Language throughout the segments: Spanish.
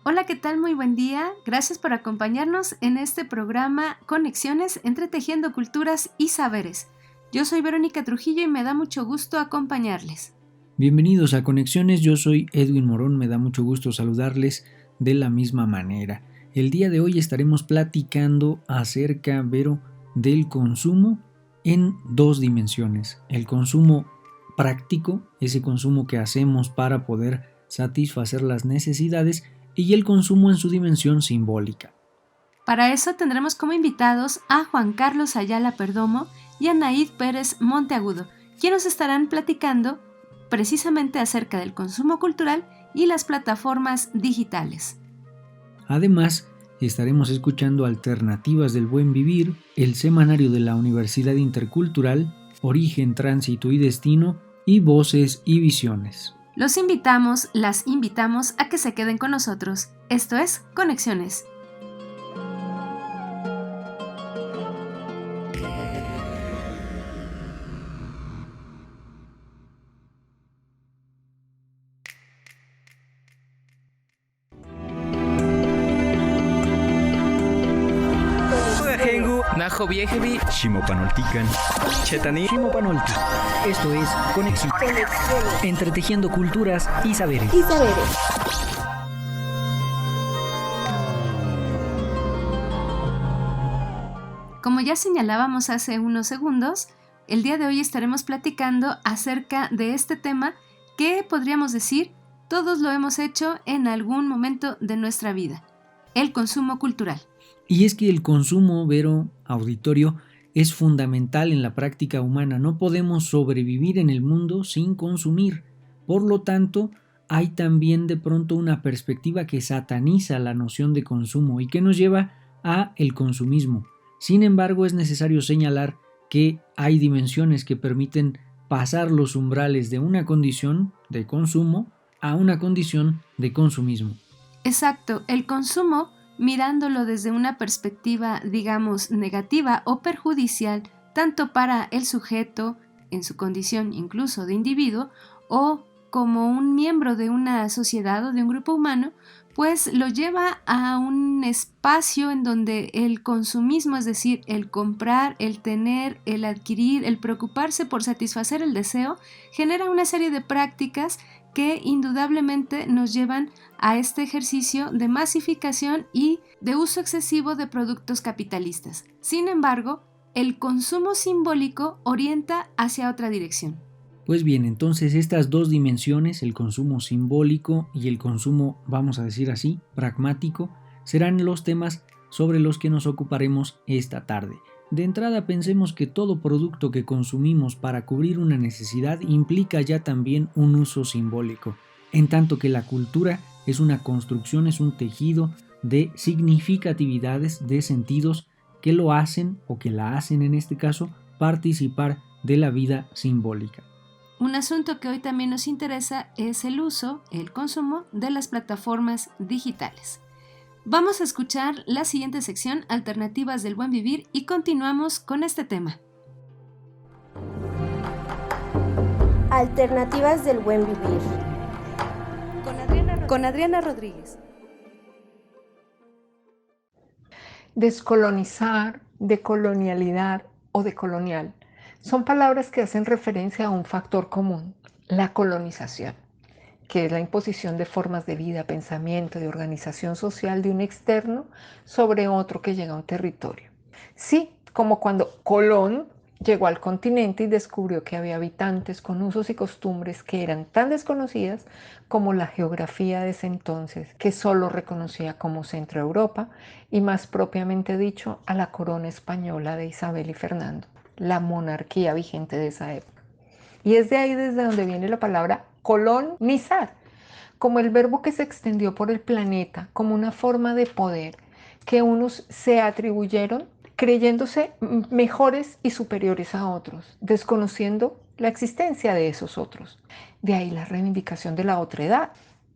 Hola, ¿qué tal? Muy buen día. Gracias por acompañarnos en este programa Conexiones entre Tejiendo Culturas y Saberes. Yo soy Verónica Trujillo y me da mucho gusto acompañarles. Bienvenidos a Conexiones, yo soy Edwin Morón, me da mucho gusto saludarles de la misma manera. El día de hoy estaremos platicando acerca, Vero, del consumo en dos dimensiones. El consumo práctico, ese consumo que hacemos para poder satisfacer las necesidades, y el consumo en su dimensión simbólica. Para eso tendremos como invitados a Juan Carlos Ayala Perdomo y a Naid Pérez Monteagudo, quienes estarán platicando precisamente acerca del consumo cultural y las plataformas digitales. Además, estaremos escuchando Alternativas del Buen Vivir, el semanario de la Universidad Intercultural, Origen, Tránsito y Destino, y Voces y Visiones. Las invitamos a que se queden con nosotros. Esto es Conexiones. Najo Viejevi, Ximopanoltican, Chetani, Ximopanolti. Esto es Conexión. Entretejiendo culturas y saberes. Como ya señalábamos hace unos segundos, el día de hoy estaremos platicando acerca de este tema que podríamos decir todos lo hemos hecho en algún momento de nuestra vida, el consumo cultural. Y es que el consumo, Vero, auditorio, es fundamental en la práctica humana. No podemos sobrevivir en el mundo sin consumir. Por lo tanto, hay también de pronto una perspectiva que sataniza la noción de consumo y que nos lleva a el consumismo. Sin embargo, es necesario señalar que hay dimensiones que permiten pasar los umbrales de una condición de consumo a una condición de consumismo. Exacto, el consumo, mirándolo desde una perspectiva, digamos, negativa o perjudicial, tanto para el sujeto, en su condición incluso de individuo, o como un miembro de una sociedad o de un grupo humano, pues lo lleva a un espacio en donde el consumismo, es decir, el comprar, el tener, el adquirir, el preocuparse por satisfacer el deseo, genera una serie de prácticas que indudablemente nos llevan a este ejercicio de masificación y de uso excesivo de productos capitalistas. Sin embargo, el consumo simbólico orienta hacia otra dirección. Pues bien, entonces estas dos dimensiones, el consumo simbólico y el consumo, vamos a decir así, pragmático, serán los temas sobre los que nos ocuparemos esta tarde. De entrada pensemos que todo producto que consumimos para cubrir una necesidad implica ya también un uso simbólico, en tanto que la cultura es una construcción, es un tejido de significatividades, de sentidos que lo hacen, o que la hacen en este caso, participar de la vida simbólica. Un asunto que hoy también nos interesa es el uso, el consumo de las plataformas digitales. Vamos a escuchar la siguiente sección, Alternativas del Buen Vivir, y continuamos con este tema. Alternativas del Buen Vivir. Con Adriana Rodríguez. Descolonizar, decolonialidad o decolonial son palabras que hacen referencia a un factor común, la colonización, que es la imposición de formas de vida, pensamiento y organización social de un externo sobre otro que llega a un territorio. Sí, como cuando Colón llegó al continente y descubrió que había habitantes con usos y costumbres que eran tan desconocidas como la geografía de ese entonces, que solo reconocía como Centro Europa y, más propiamente dicho, a la corona española de Isabel y Fernando, la monarquía vigente de esa época. Y es de ahí desde donde viene la palabra colonizar, como el verbo que se extendió por el planeta como una forma de poder que unos se atribuyeron creyéndose mejores y superiores a otros, desconociendo la existencia de esos otros. De ahí la reivindicación de la otredad,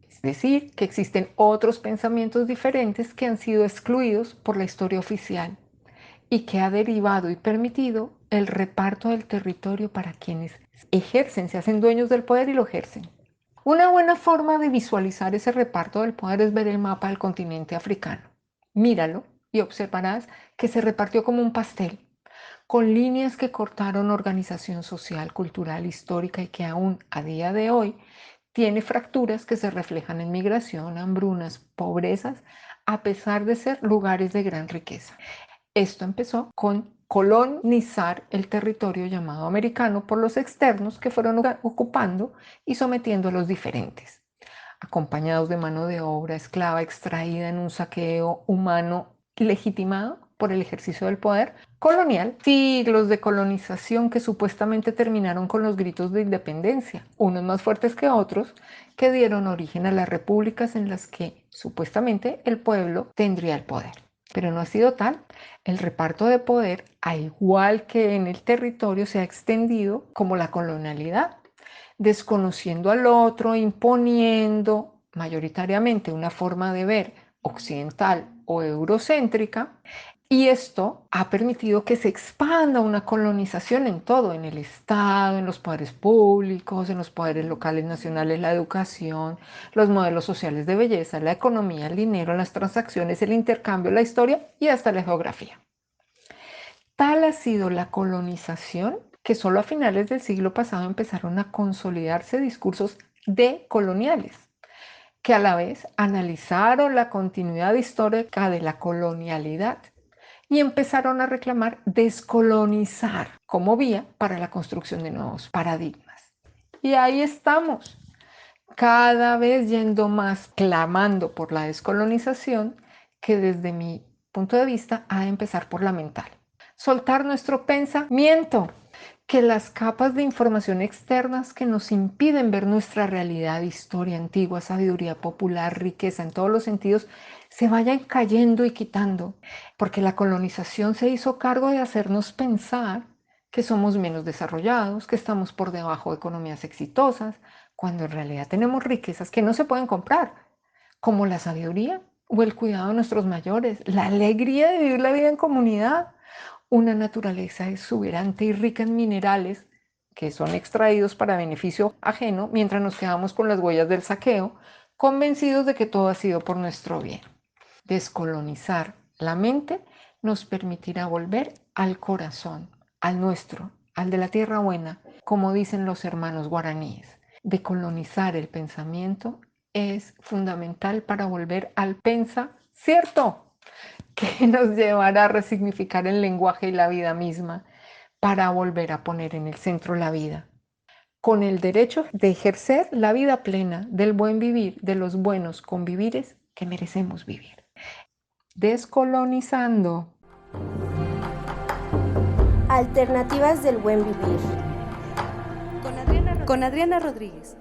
es decir, que existen otros pensamientos diferentes que han sido excluidos por la historia oficial y que ha derivado y permitido el reparto del territorio para quienes ejercen, se hacen dueños del poder y lo ejercen. Una buena forma de visualizar ese reparto del poder es ver el mapa del continente africano. Míralo y observarás que se repartió como un pastel, con líneas que cortaron organización social, cultural, histórica y que aún a día de hoy tiene fracturas que se reflejan en migración, hambrunas, pobrezas, a pesar de ser lugares de gran riqueza. Esto empezó con colonizar el territorio llamado americano por los externos que fueron ocupando y sometiendo a los diferentes, acompañados de mano de obra esclava extraída en un saqueo humano legitimado por el ejercicio del poder colonial, siglos de colonización que supuestamente terminaron con los gritos de independencia, unos más fuertes que otros, que dieron origen a las repúblicas en las que supuestamente el pueblo tendría el poder. Pero no ha sido tal. El reparto de poder, al igual que en el territorio, se ha extendido como la colonialidad, desconociendo al otro, imponiendo mayoritariamente una forma de ver occidental o eurocéntrica, y esto ha permitido que se expanda una colonización en todo, en el Estado, en los poderes públicos, en los poderes locales, nacionales, la educación, los modelos sociales de belleza, la economía, el dinero, las transacciones, el intercambio, la historia y hasta la geografía. Tal ha sido la colonización que solo a finales del siglo pasado empezaron a consolidarse discursos decoloniales, que a la vez analizaron la continuidad histórica de la colonialidad y empezaron a reclamar descolonizar como vía para la construcción de nuevos paradigmas. Y ahí estamos, cada vez yendo más, clamando por la descolonización, que desde mi punto de vista ha de empezar por la mental. Soltar nuestro pensamiento, que las capas de información externas que nos impiden ver nuestra realidad, historia antigua, sabiduría popular, riqueza en todos los sentidos, se vayan cayendo y quitando, porque la colonización se hizo cargo de hacernos pensar que somos menos desarrollados, que estamos por debajo de economías exitosas, cuando en realidad tenemos riquezas que no se pueden comprar, como la sabiduría o el cuidado de nuestros mayores, la alegría de vivir la vida en comunidad, una naturaleza exuberante y rica en minerales que son extraídos para beneficio ajeno, mientras nos quedamos con las huellas del saqueo, convencidos de que todo ha sido por nuestro bien. Descolonizar la mente nos permitirá volver al corazón, al nuestro, al de la tierra buena, como dicen los hermanos guaraníes. Decolonizar el pensamiento es fundamental para volver al cierto, que nos llevará a resignificar el lenguaje y la vida misma, para volver a poner en el centro la vida, con el derecho de ejercer la vida plena del buen vivir, de los buenos convivires que merecemos vivir. Descolonizando. Alternativas del buen vivir. Con Adriana Rodríguez.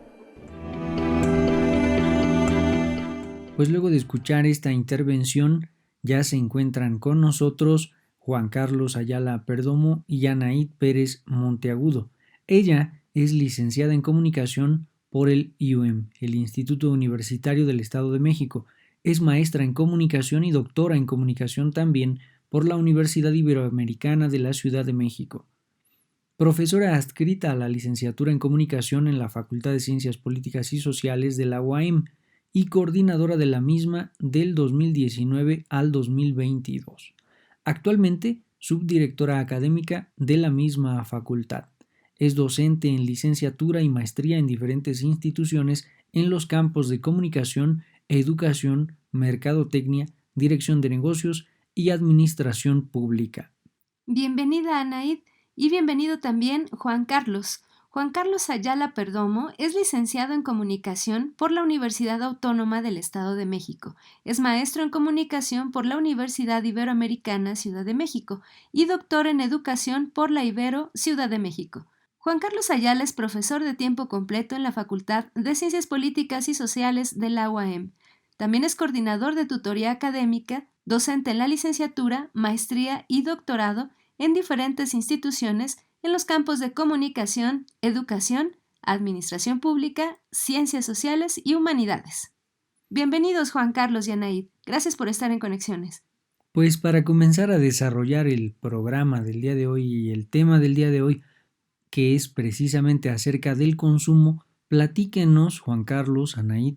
Pues luego de escuchar esta intervención, ya se encuentran con nosotros Juan Carlos Ayala Perdomo y Anaid Pérez Monteagudo. Ella es licenciada en Comunicación por el IUEM, el Instituto Universitario del Estado de México. Es maestra en Comunicación y doctora en Comunicación también por la Universidad Iberoamericana de la Ciudad de México. Profesora adscrita a la licenciatura en Comunicación en la Facultad de Ciencias Políticas y Sociales de la UAM y coordinadora de la misma del 2019 al 2022. Actualmente, subdirectora académica de la misma facultad. Es docente en licenciatura y maestría en diferentes instituciones en los campos de comunicación, educación, mercadotecnia, dirección de negocios y administración pública. Bienvenida, Anaid, y bienvenido también Juan Carlos. Juan Carlos Ayala Perdomo es licenciado en Comunicación por la Universidad Autónoma del Estado de México. Es maestro en Comunicación por la Universidad Iberoamericana Ciudad de México y doctor en Educación por la Ibero Ciudad de México. Juan Carlos Ayala es profesor de tiempo completo en la Facultad de Ciencias Políticas y Sociales de la UAM. También es coordinador de tutoría académica, docente en la licenciatura, maestría y doctorado en diferentes instituciones en los campos de comunicación, educación, administración pública, ciencias sociales y humanidades. Bienvenidos Juan Carlos y Anaid. Gracias por estar en Conexiones. Pues para comenzar a desarrollar el programa del día de hoy y el tema del día de hoy, que es precisamente acerca del consumo, Platíquenos, Juan Carlos, Anaid,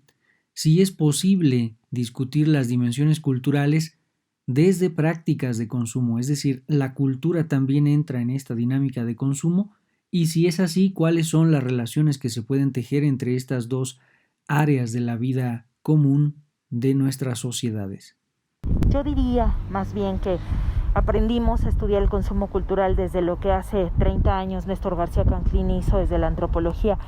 si es posible discutir las dimensiones culturales desde prácticas de consumo, es decir, la cultura también entra en esta dinámica de consumo, y si es así, ¿cuáles son las relaciones que se pueden tejer entre estas dos áreas de la vida común de nuestras sociedades? Yo diría más bien que aprendimos a estudiar el consumo cultural desde lo que hace 30 años Néstor García Canclini hizo desde la antropología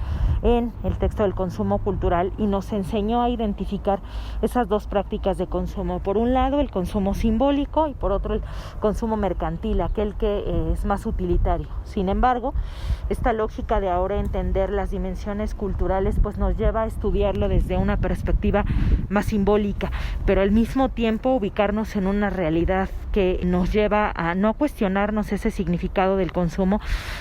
en el texto del consumo cultural, y nos enseñó a identificar esas dos prácticas de consumo. Por un lado, el consumo simbólico, y por otro, el consumo mercantil, aquel que es más utilitario. Sin embargo, esta lógica de ahora entender las dimensiones culturales pues nos lleva a estudiarlo desde una perspectiva más simbólica, pero al mismo tiempo ubicarnos en una realidad que nos lleva a no cuestionarnos ese significado del consumo,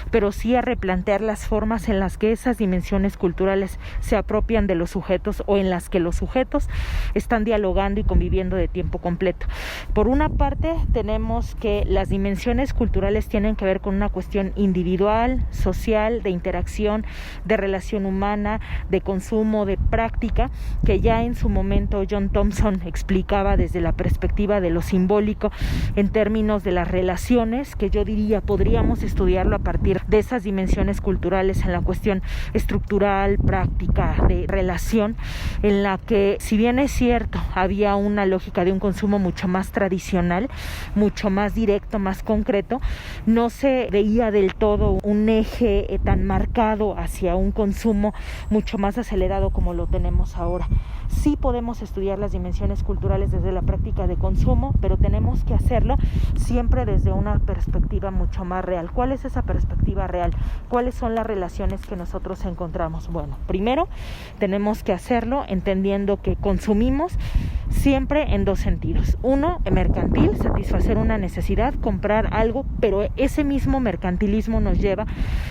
pero sí a replantear las formas en las que esas dimensiones culturales se apropian de los sujetos, o en las que los sujetos están dialogando y conviviendo de tiempo completo. Por una parte, tenemos que las dimensiones culturales tienen que ver con una cuestión individual, social, de interacción, de relación humana, de consumo, de práctica, que ya en su momento John Thompson explicaba desde la perspectiva de lo simbólico en términos de las relaciones, que yo diría podríamos estudiarlo a partir de esas dimensiones culturales en la cuestión estructural, práctica, de relación, en la que, si bien es cierto, había una lógica de un consumo mucho más tradicional, mucho más directo, más concreto, no se veía del todo un eje tan marcado hacia un consumo mucho más acelerado como lo tenemos ahora. Sí podemos estudiar las dimensiones culturales desde la práctica de consumo, pero tenemos que hacerlo siempre desde una perspectiva mucho más real. ¿Cuál es esa perspectiva real? ¿Cuáles son las relaciones que nosotros encontramos? Bueno, primero tenemos que hacerlo entendiendo que consumimos siempre en dos sentidos. Uno, mercantil, satisfacer una necesidad, comprar algo, pero ese mismo mercantilismo nos lleva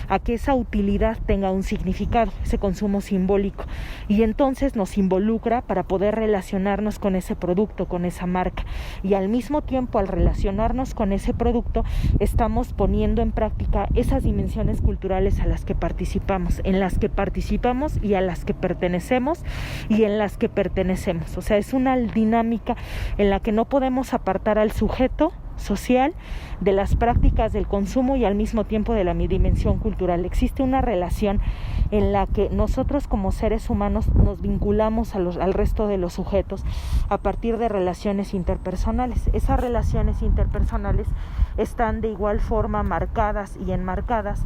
a que esa utilidad tenga un significado, ese consumo simbólico, y entonces nos involucra para poder relacionarnos con ese producto, con esa marca, y al mismo tiempo, al relacionarnos con ese producto, estamos poniendo en práctica esas dimensiones culturales a las que participamos, en las que participamos y a las que pertenecemos y en las que pertenecemos. O sea, es una dinámica en la que no podemos apartar al sujeto social de las prácticas del consumo y al mismo tiempo de la dimensión cultural. Existe una relación en la que nosotros como seres humanos nos vinculamos al resto de los sujetos a partir de relaciones interpersonales. Esas relaciones interpersonales están de igual forma marcadas y enmarcadas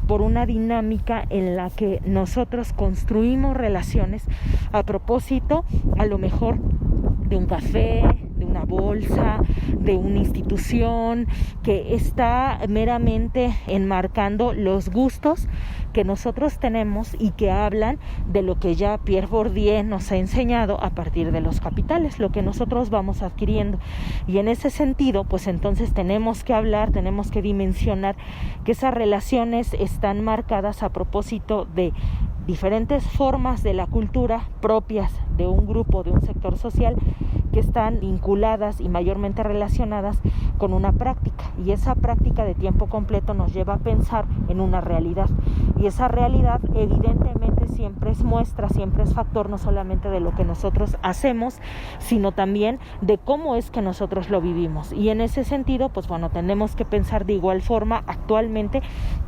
por una dinámica en la que nosotros construimos relaciones a propósito, a lo mejor, de un café, de una bolsa, de una institución, que está meramente enmarcando los gustos que nosotros tenemos y que hablan de lo que ya Pierre Bourdieu nos ha enseñado a partir de los capitales, lo que nosotros vamos adquiriendo. Y en ese sentido, pues entonces tenemos que hablar, tenemos que dimensionar que esas relaciones están marcadas a propósito de diferentes formas de la cultura propias de un grupo, de un sector social, que están vinculadas y mayormente relacionadas con una práctica, y esa práctica de tiempo completo nos lleva a pensar en una realidad, y esa realidad evidentemente siempre es muestra, siempre es factor no solamente de lo que nosotros hacemos, sino también de cómo es que nosotros lo vivimos. Y en ese sentido, pues bueno, tenemos que pensar de igual forma actualmente,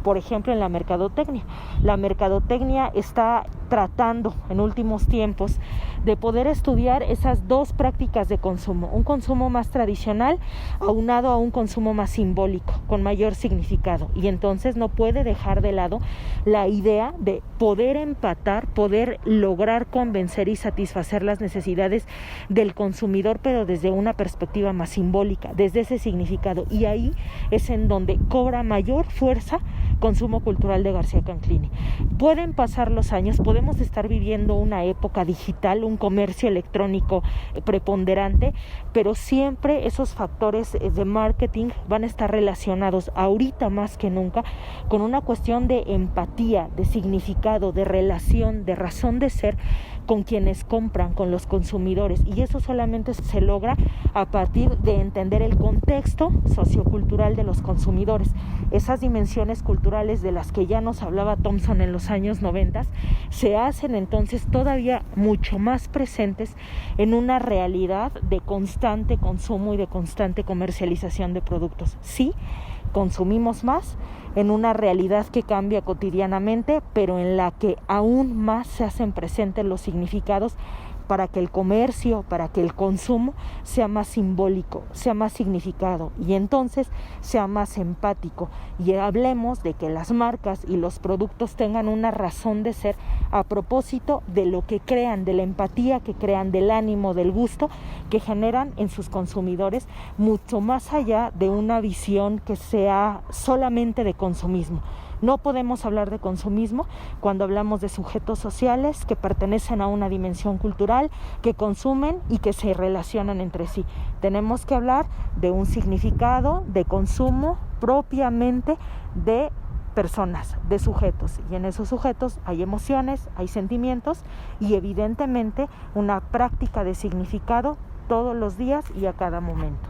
por ejemplo, en la mercadotecnia. La mercadotecnia está tratando en últimos tiempos de poder estudiar esas dos prácticas de consumo, un consumo más tradicional aunado a un consumo más simbólico, con mayor significado, y entonces no puede dejar de lado la idea de poder empatar, poder lograr convencer y satisfacer las necesidades del consumidor, pero desde una perspectiva más simbólica, desde ese significado, y ahí es en donde cobra mayor fuerza consumo cultural de García Canclini. Pueden pasar los años, podemos estar viviendo una época digital, un comercio electrónico preponderante, pero siempre esos factores de marketing van a estar relacionados ahorita más que nunca con una cuestión de empatía, de significado, de relación, de razón de ser, con quienes compran, con los consumidores, y eso solamente se logra a partir de entender el contexto sociocultural de los consumidores. Esas dimensiones culturales de las que ya nos hablaba Thompson en los años 90 se hacen entonces todavía mucho más presentes en una realidad de constante consumo y de constante comercialización de productos. Sí, consumimos más en una realidad que cambia cotidianamente, pero en la que aún más se hacen presentes los significados para que el comercio, para que el consumo sea más simbólico, sea más significado y entonces sea más empático. Y hablemos de que las marcas y los productos tengan una razón de ser a propósito de lo que crean, de la empatía que crean, del ánimo, del gusto que generan en sus consumidores, mucho más allá de una visión que sea solamente de consumismo. No podemos hablar de consumismo cuando hablamos de sujetos sociales que pertenecen a una dimensión cultural, que consumen y que se relacionan entre sí. Tenemos que hablar de un significado de consumo propiamente de personas, de sujetos. Y en esos sujetos hay emociones, hay sentimientos y evidentemente una práctica de significado todos los días y a cada momento.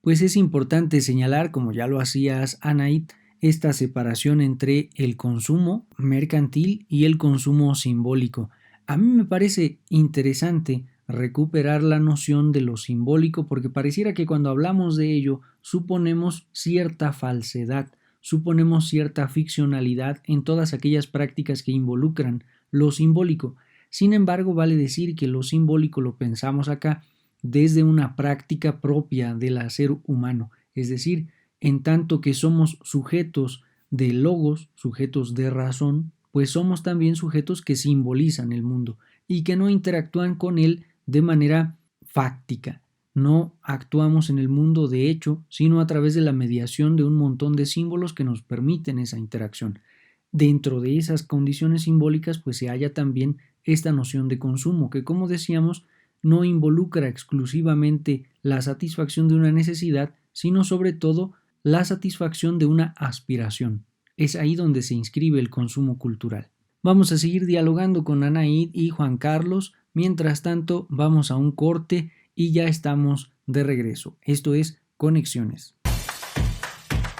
Pues es importante señalar, como ya lo hacías, Anaid, esta separación entre el consumo mercantil y el consumo simbólico. A mí me parece interesante recuperar la noción de lo simbólico porque pareciera que cuando hablamos de ello suponemos cierta falsedad, suponemos cierta ficcionalidad en todas aquellas prácticas que involucran lo simbólico. Sin embargo, vale decir que lo simbólico lo pensamos acá desde una práctica propia del hacer humano, es decir, en tanto que somos sujetos de logos, sujetos de razón, pues somos también sujetos que simbolizan el mundo y que no interactúan con él de manera fáctica. No actuamos en el mundo de hecho, sino a través de la mediación de un montón de símbolos que nos permiten esa interacción. Dentro de esas condiciones simbólicas, pues se halla también esta noción de consumo, que como decíamos, no involucra exclusivamente la satisfacción de una necesidad, sino sobre todo la satisfacción de una aspiración. Es ahí donde se inscribe el consumo cultural. Vamos a seguir dialogando con Anaid y Juan Carlos. Mientras tanto, vamos a un corte y ya estamos de regreso. Esto es Conexiones.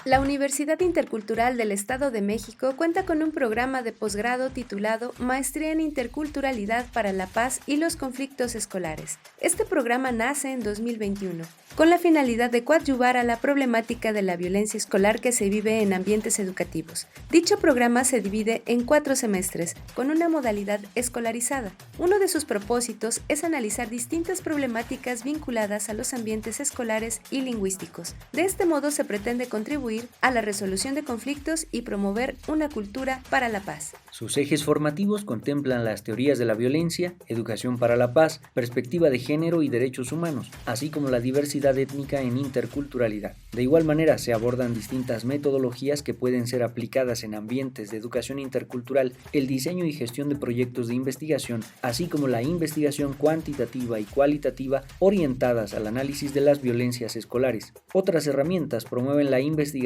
La Universidad Intercultural del Estado de México cuenta con un programa de posgrado titulado Maestría en Interculturalidad para la Paz y los Conflictos Escolares. Este programa nace en 2021, con la finalidad de coadyuvar a la problemática de la violencia escolar que se vive en ambientes educativos. Dicho programa se divide en 4 semestres, con una modalidad escolarizada. Uno de sus propósitos es analizar distintas problemáticas vinculadas a los ambientes escolares y lingüísticos. De este modo se pretende contribuir a la resolución de conflictos y promover una cultura para la paz. Sus ejes formativos contemplan las teorías de la violencia, educación para la paz, perspectiva de género y derechos humanos, así como la diversidad étnica en interculturalidad. De igual manera, se abordan distintas metodologías que pueden ser aplicadas en ambientes de educación intercultural, el diseño y gestión de proyectos de investigación, así como la investigación cuantitativa y cualitativa orientadas al análisis de las violencias escolares. Otras herramientas promueven la investigación,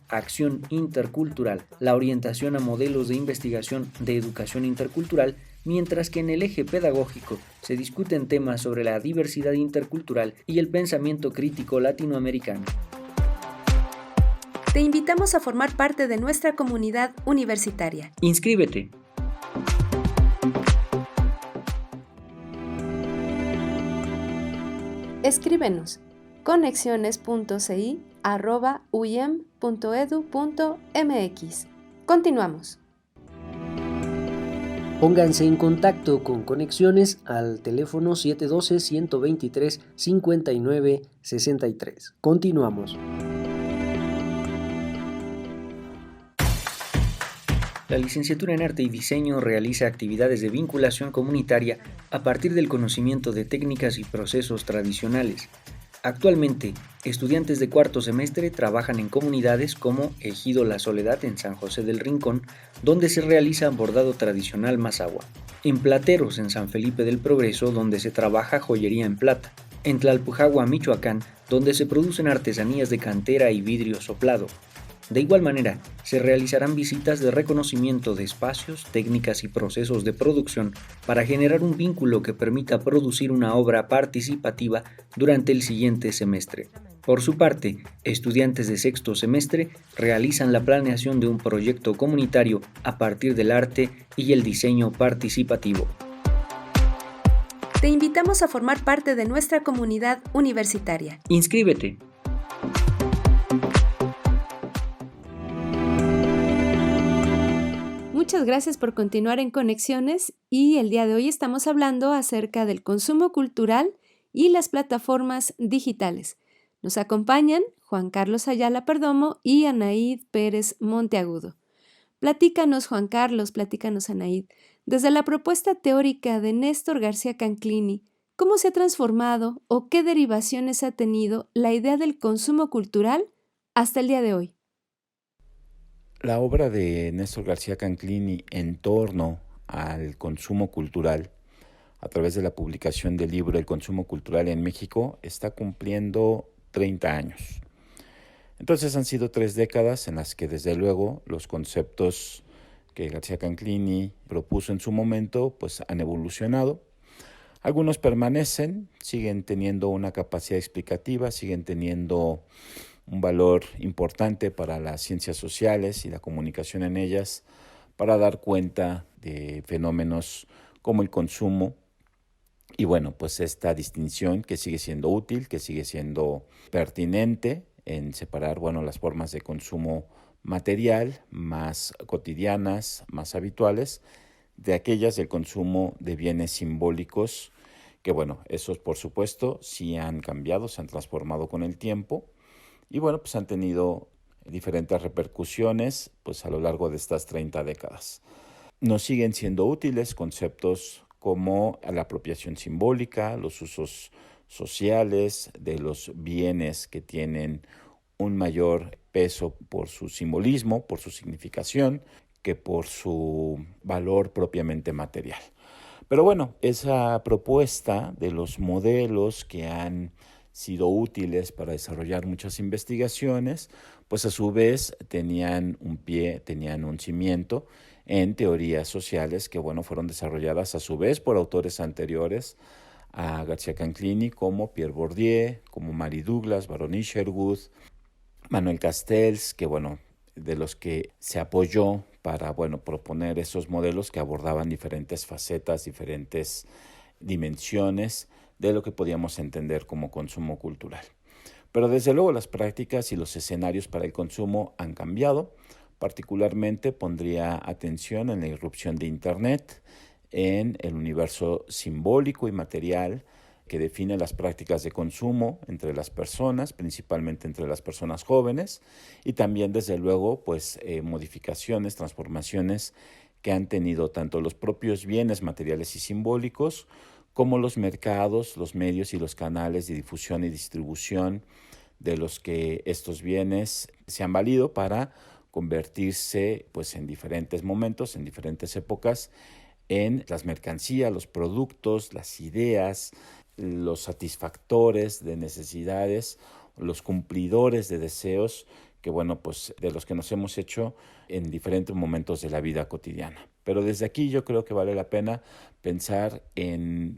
acción intercultural, la orientación a modelos de investigación de educación intercultural, mientras que en el eje pedagógico se discuten temas sobre la diversidad intercultural y el pensamiento crítico latinoamericano. Te invitamos a formar parte de nuestra comunidad universitaria. ¡Inscríbete! Escríbenos conexiones.ci@uyem.edu.mx. Continuamos. Pónganse en contacto con Conexiones al teléfono 712-123-5963. Continuamos. La licenciatura en Arte y Diseño realiza actividades de vinculación comunitaria a partir del conocimiento de técnicas y procesos tradicionales. Actualmente, estudiantes de cuarto semestre trabajan en comunidades como Ejido La Soledad en San José del Rincón, donde se realiza bordado tradicional mazahua; en Plateros en San Felipe del Progreso, donde se trabaja joyería en plata; en Tlalpujahua, Michoacán, donde se producen artesanías de cantera y vidrio soplado; De igual manera, se realizarán visitas de reconocimiento de espacios, técnicas y procesos de producción para generar un vínculo que permita producir una obra participativa durante el siguiente semestre. Por su parte, estudiantes de sexto semestre realizan la planeación de un proyecto comunitario a partir del arte y el diseño participativo. Te invitamos a formar parte de nuestra comunidad universitaria. ¡Inscríbete! Muchas gracias por continuar en Conexiones y el día de hoy estamos hablando acerca del consumo cultural y las plataformas digitales. Nos acompañan Juan Carlos Ayala Perdomo y Anaíd Pérez Monteagudo. Platícanos, Juan Carlos, platícanos, Anaíd, desde la propuesta teórica de Néstor García Canclini, ¿cómo se ha transformado o qué derivaciones ha tenido la idea del consumo cultural hasta el día de hoy? La obra de Néstor García Canclini en torno al consumo cultural, a través de la publicación del libro El consumo cultural en México, está cumpliendo 30 años. Entonces han sido 3 décadas en las que desde luego los conceptos que García Canclini propuso en su momento pues han evolucionado. Algunos permanecen, siguen teniendo una capacidad explicativa, siguen teniendo un valor importante para las ciencias sociales y la comunicación en ellas, para dar cuenta de fenómenos como el consumo. Y bueno, pues esta distinción que sigue siendo útil, que sigue siendo pertinente en separar, las formas de consumo material más cotidianas, más habituales, de aquellas del consumo de bienes simbólicos, que esos por supuesto sí han cambiado, se han transformado con el tiempo y pues han tenido diferentes repercusiones pues a lo largo de estas 30 décadas. Nos siguen siendo útiles conceptos como la apropiación simbólica, los usos sociales de los bienes que tienen un mayor peso por su simbolismo, por su significación, que por su valor propiamente material. Pero esa propuesta de los modelos que han sido útiles para desarrollar muchas investigaciones, pues a su vez tenían un pie, tenían un cimiento en teorías sociales que fueron desarrolladas a su vez por autores anteriores a García Canclini, como Pierre Bourdieu, como Mary Douglas, Baron Isherwood, Manuel Castells, que de los que se apoyó para proponer esos modelos que abordaban diferentes facetas, diferentes dimensiones de lo que podíamos entender como consumo cultural. Pero desde luego las prácticas y los escenarios para el consumo han cambiado. Particularmente pondría atención en la irrupción de Internet, en el universo simbólico y material que define las prácticas de consumo entre las personas, principalmente entre las personas jóvenes, y también desde luego modificaciones, transformaciones que han tenido tanto los propios bienes materiales y simbólicos como los mercados, los medios y los canales de difusión y distribución de los que estos bienes se han valido para convertirse en diferentes momentos, en diferentes épocas, en las mercancías, los productos, las ideas, los satisfactores de necesidades, los cumplidores de deseos que de los que nos hemos hecho en diferentes momentos de la vida cotidiana. Pero desde aquí yo creo que vale la pena pensar en,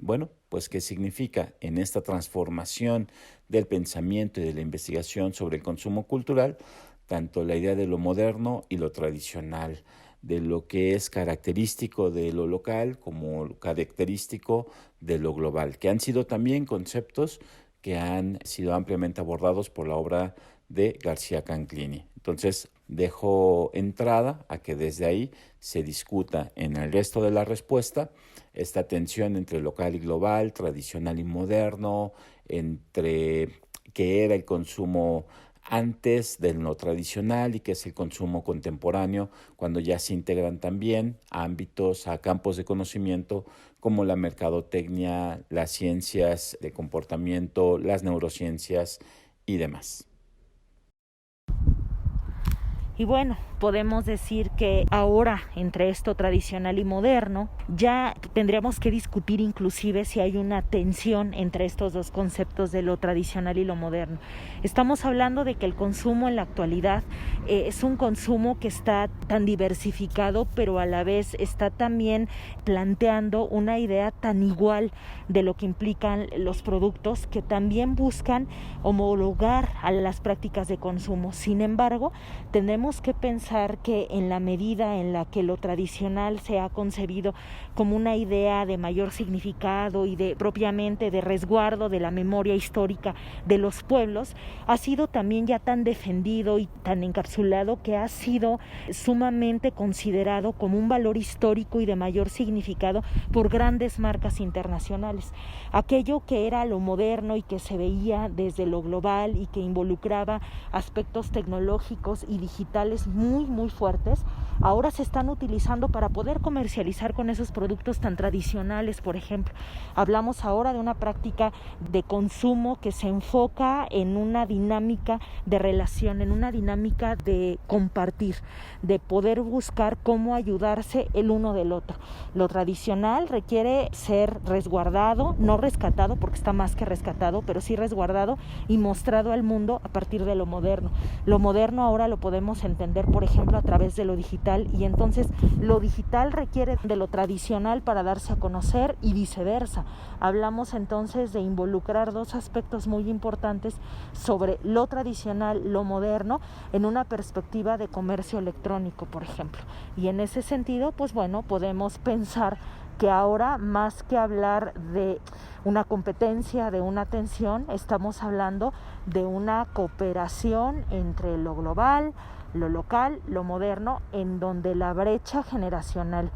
qué significa en esta transformación del pensamiento y de la investigación sobre el consumo cultural, tanto la idea de lo moderno y lo tradicional, de lo que es característico de lo local como característico de lo global, que han sido también conceptos que han sido ampliamente abordados por la obra de García Canclini. Entonces, dejo entrada a que desde ahí se discuta en el resto de la respuesta esta tensión entre local y global, tradicional y moderno, entre qué era el consumo antes de lo tradicional y qué es el consumo contemporáneo, cuando ya se integran también a ámbitos, a campos de conocimiento como la mercadotecnia, las ciencias de comportamiento, las neurociencias y demás. Y bueno, podemos decir que ahora entre esto tradicional y moderno ya tendríamos que discutir inclusive si hay una tensión entre estos dos conceptos de lo tradicional y lo moderno. Estamos hablando de que el consumo en la actualidad es un consumo que está tan diversificado, pero a la vez está también planteando una idea tan igual de lo que implican los productos, que también buscan homologar a las prácticas de consumo. Sin embargo, tenemos que pensar que en la medida en la que lo tradicional se ha concebido como una idea de mayor significado y de propiamente de resguardo de la memoria histórica de los pueblos, ha sido también ya tan defendido y tan encapsulado que ha sido sumamente considerado como un valor histórico y de mayor significado por grandes marcas internacionales. Aquello que era lo moderno y que se veía desde lo global y que involucraba aspectos tecnológicos y digitales muy fuertes, ahora se están utilizando para poder comercializar con esos productos tan tradicionales. Por ejemplo, hablamos ahora de una práctica de consumo que se enfoca en una dinámica de relación, en una dinámica de compartir, de poder buscar cómo ayudarse el uno del otro. Lo tradicional requiere ser resguardado, no rescatado porque está más que rescatado, pero sí resguardado y mostrado al mundo a partir de lo moderno. Lo moderno ahora lo podemos entender, por ejemplo, a través de lo digital, y entonces lo digital requiere de lo tradicional para darse a conocer y viceversa. Hablamos entonces de involucrar dos aspectos muy importantes sobre lo tradicional, lo moderno, en una perspectiva de comercio electrónico, por ejemplo. Y en ese sentido, pues bueno, podemos pensar que ahora, más que hablar de una competencia, de una tensión, estamos hablando de una cooperación entre lo global, lo local, lo moderno, en donde la brecha generacional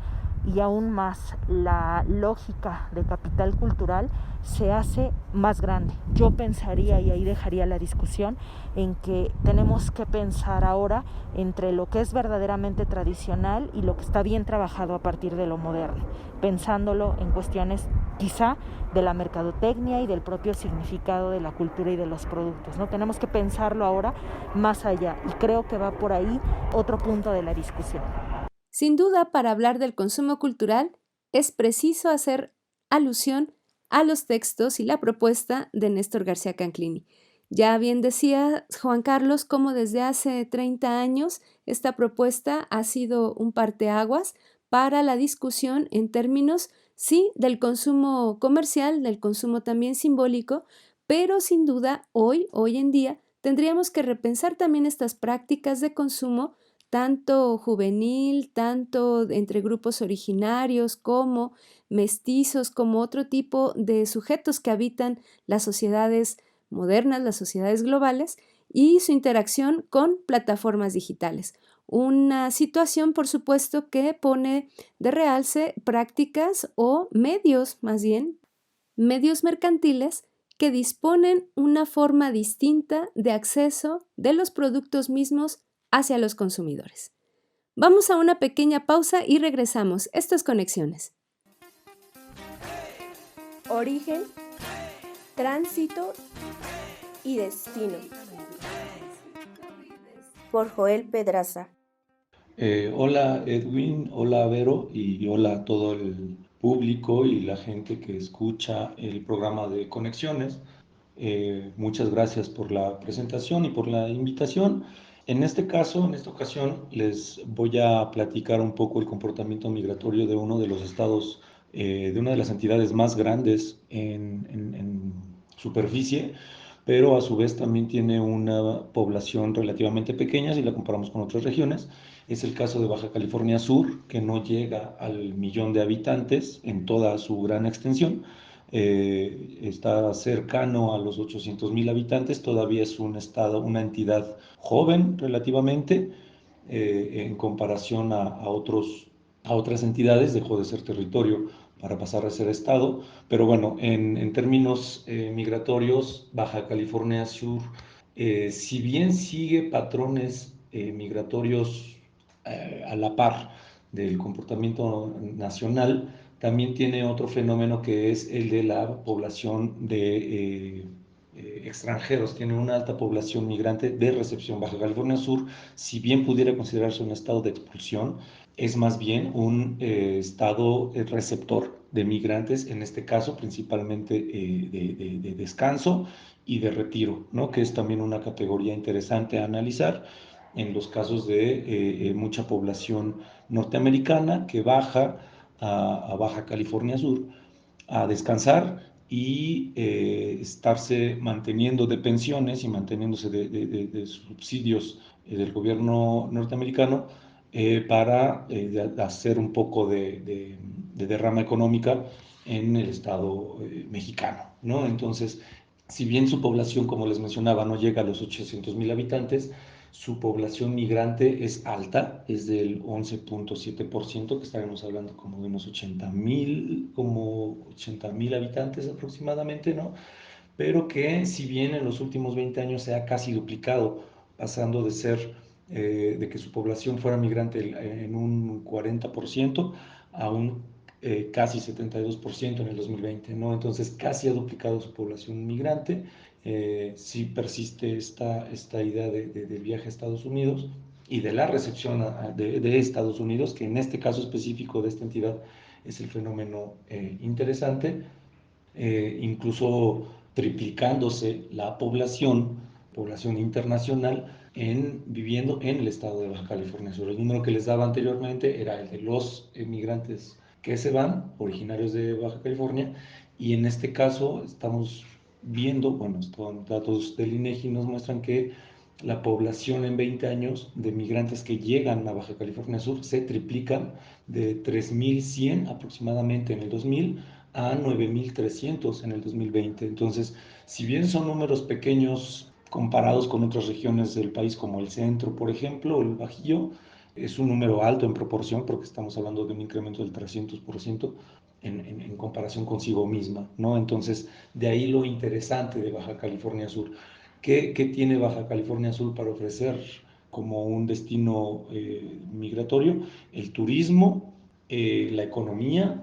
y aún más la lógica de capital cultural se hace más grande. Yo pensaría, y ahí dejaría la discusión, en que tenemos que pensar ahora entre lo que es verdaderamente tradicional y lo que está bien trabajado a partir de lo moderno, pensándolo en cuestiones quizá de la mercadotecnia y del propio significado de la cultura y de los productos, ¿no? Tenemos que pensarlo ahora más allá, y creo que va por ahí otro punto de la discusión. Sin duda, para hablar del consumo cultural, es preciso hacer alusión a los textos y la propuesta de Néstor García Canclini. Ya bien decía Juan Carlos cómo desde hace 30 años esta propuesta ha sido un parteaguas para la discusión en términos, sí, del consumo comercial, del consumo también simbólico, pero sin duda hoy en día, tendríamos que repensar también estas prácticas de consumo tanto juvenil, tanto entre grupos originarios como mestizos, como otro tipo de sujetos que habitan las sociedades modernas, las sociedades globales, y su interacción con plataformas digitales. Una situación, por supuesto, que pone de realce prácticas o medios, más bien, medios mercantiles que disponen una forma distinta de acceso de los productos mismos hacia los consumidores. Vamos a una pequeña pausa y regresamos. Esto es Conexiones. Origen, tránsito y destino. Por Joel Pedraza. Hola Edwin, hola Vero y hola a todo el público y la gente que escucha el programa de Conexiones. Muchas gracias por la presentación y por la invitación. En este caso, en esta ocasión, les voy a platicar un poco el comportamiento migratorio de uno de los estados, de una de las entidades más grandes en superficie, pero a su vez también tiene una población relativamente pequeña si la comparamos con otras regiones. Es el caso de Baja California Sur, que no llega al 1.000.000 de habitantes en toda su gran extensión. Está cercano a los 800.000 habitantes, todavía es un estado, una entidad joven relativamente, en comparación a otras entidades. Dejó de ser territorio para pasar a ser estado, pero bueno, en términos migratorios, Baja California Sur, si bien sigue patrones migratorios a la par del comportamiento nacional, también tiene otro fenómeno que es el de la población de extranjeros, tiene una alta población migrante de recepción. Baja California Sur, si bien pudiera considerarse un estado de expulsión, es más bien un estado receptor de migrantes, en este caso principalmente de descanso y de retiro, ¿no? Que es también una categoría interesante a analizar en los casos de mucha población norteamericana que baja a Baja California Sur a descansar y estarse manteniendo de pensiones y manteniéndose de subsidios del gobierno norteamericano para hacer un poco de derrama económica en el Estado mexicano, ¿no? Entonces, si bien su población, como les mencionaba, no llega a los 800,000 habitantes, su población migrante es alta, es del 11.7%, que estaremos hablando como de unos 80,000 habitantes aproximadamente, ¿no? Pero que si bien en los últimos 20 años se ha casi duplicado, pasando de ser, de que su población fuera migrante en un 40% a un casi 72% en el 2020, ¿no? Entonces casi ha duplicado su población migrante. Sí persiste esta idea del viaje a Estados Unidos y de la recepción de Estados Unidos, que en este caso específico de esta entidad es el fenómeno interesante, incluso triplicándose la población internacional viviendo en el estado de Baja California Sur. El número que les daba anteriormente era el de los migrantes que se van, originarios de Baja California, y en este caso estamos viendo, bueno, estos datos del INEGI nos muestran que la población en 20 años de migrantes que llegan a Baja California Sur se triplican de 3,100 aproximadamente en el 2000 a 9,300 en el 2020. Entonces, si bien son números pequeños comparados con otras regiones del país como el centro, por ejemplo, o el Bajío, es un número alto en proporción porque estamos hablando de un incremento del 300% en comparación consigo misma, ¿no? Entonces, de ahí lo interesante de Baja California Sur. ¿Qué tiene Baja California Sur para ofrecer como un destino migratorio? El turismo, la economía,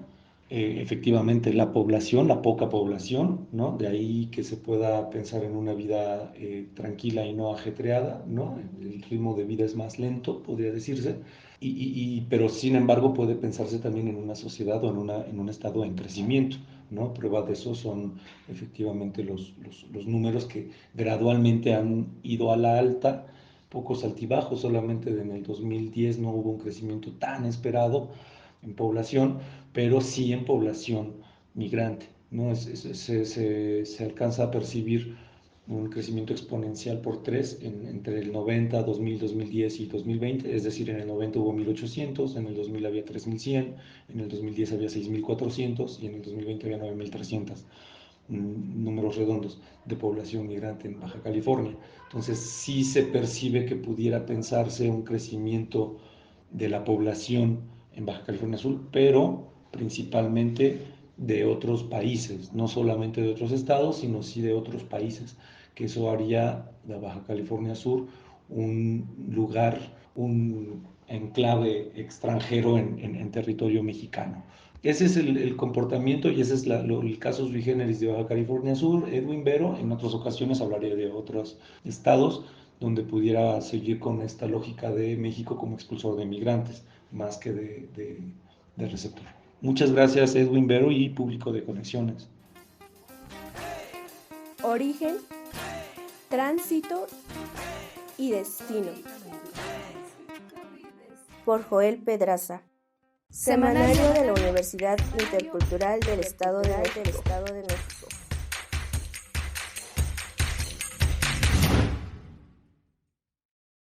efectivamente la población, la poca población, ¿no? De ahí que se pueda pensar en una vida tranquila y no ajetreada, ¿no? El ritmo de vida es más lento, podría decirse, pero sin embargo puede pensarse también en una sociedad o en un estado en crecimiento, ¿no? Prueba de eso son efectivamente los números que gradualmente han ido a la alta, pocos altibajos, solamente en el 2010 no hubo un crecimiento tan esperado en población, pero sí en población migrante, ¿no? Se alcanza a percibir un crecimiento exponencial por 3 entre el 90, 2000, 2010 y 2020, es decir, en el 90 hubo 1,800, en el 2000 había 3,100, en el 2010 había 6,400 y en el 2020 había 9,300, números redondos de población migrante en Baja California. Entonces sí se percibe que pudiera pensarse un crecimiento de la población en Baja California Sur, pero principalmente de otros países, no solamente de otros estados, sino sí de otros países, que eso haría de Baja California Sur un lugar, un enclave extranjero en territorio mexicano. Ese es el comportamiento y ese es el casus sui generis de Baja California Sur, Edwin Vero. En otras ocasiones hablaré de otros estados donde pudiera seguir con esta lógica de México como expulsor de migrantes, más que de receptor. Muchas gracias, Edwin Vero y público de Conexiones. Origen, tránsito y destino. Por Joel Pedraza. Semanario de la Universidad Intercultural del Estado de México.